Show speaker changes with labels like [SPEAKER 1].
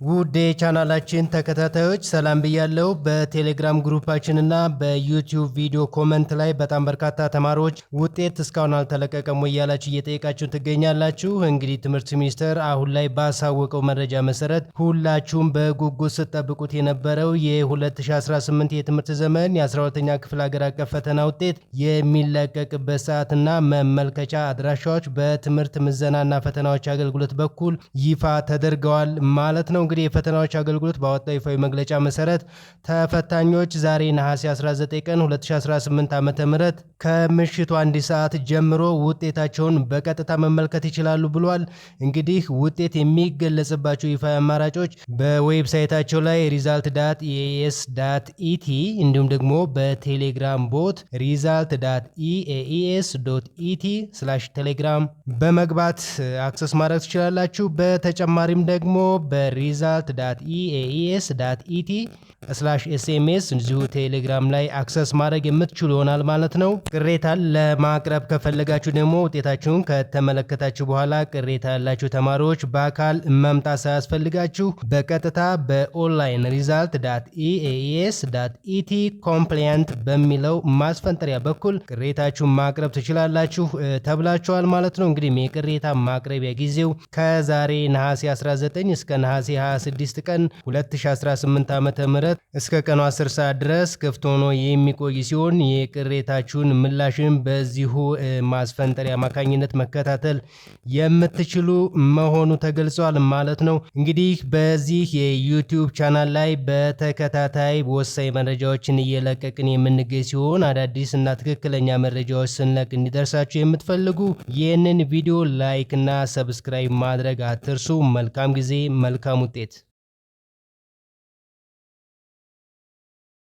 [SPEAKER 1] ውድ የቻናላችን ተከታታዮች ሰላም ብያለሁ። በቴሌግራም ግሩፓችንና በዩቲዩብ ቪዲዮ ኮመንት ላይ በጣም በርካታ ተማሪዎች ውጤት እስካሁን አልተለቀቀም እያላችሁ እየጠየቃችሁን ትገኛላችሁ። እንግዲህ ትምህርት ሚኒስቴር አሁን ላይ ባሳወቀው መረጃ መሰረት ሁላችሁም በጉጉት ስትጠብቁት የነበረው የ2018 የትምህርት ዘመን የ12ኛ ክፍል ሀገር አቀፍ ፈተና ውጤት የሚለቀቅበት ሰዓትና መመልከቻ አድራሻዎች በትምህርት ምዘናና ፈተናዎች አገልግሎት በኩል ይፋ ተደርገዋል ማለት ነው። እንግዲህ የፈተናዎች አገልግሎት ባወጣው ይፋዊ መግለጫ መሰረት ተፈታኞች ዛሬ ነሐሴ 19 ቀን 2018 ዓ.ም ከምሽቱ 1 ሰዓት ጀምሮ ውጤታቸውን በቀጥታ መመልከት ይችላሉ ብሏል። እንግዲህ ውጤት የሚገለጽባቸው ይፋዊ አማራጮች በዌብሳይታቸው ላይ result.eas.et እንዲሁም ደግሞ በቴሌግራም ቦት result.eas.et/telegram በመግባት አክሰስ ማድረግ ትችላላችሁ። በተጨማሪም ደግሞ result.eas.et/sms እንዲሁ ቴሌግራም ላይ አክሰስ ማድረግ የምትችሉ ይሆናል ማለት ነው። ቅሬታን ለማቅረብ ከፈለጋችሁ ደግሞ ውጤታችሁን ከተመለከታችሁ በኋላ ቅሬታ ያላችሁ ተማሪዎች በአካል መምጣት ሳያስፈልጋችሁ በቀጥታ በኦንላይን result.eas.et compliant በሚለው ማስፈንጠሪያ በኩል ቅሬታችሁን ማቅረብ ትችላላችሁ ተብላችኋል ማለት ነው። እንግዲህ የቅሬታ ማቅረቢያ ጊዜው ከዛሬ ነሐሴ 19 እስከ ነሐሴ 26 ቀን 2018 ዓ.ም እስከ ቀኑ 10 ሰዓት ድረስ ክፍት ሆኖ የሚቆይ ሲሆን የቅሬታችሁን ምላሽን በዚሁ ማስፈንጠሪያ አማካኝነት መከታተል የምትችሉ መሆኑ ተገልጿል ማለት ነው። እንግዲህ በዚህ የዩቲዩብ ቻናል ላይ በተከታታይ ወሳኝ መረጃዎችን እየለቀቅን የምንገኝ ሲሆን አዳዲስ እና ትክክለኛ መረጃዎች ስንለቅ እንዲደርሳችሁ የምትፈልጉ ይህንን ቪዲዮ ላይክ እና ሰብስክራይብ ማድረግ አትርሱ። መልካም ጊዜ፣ መልካም ውጤት።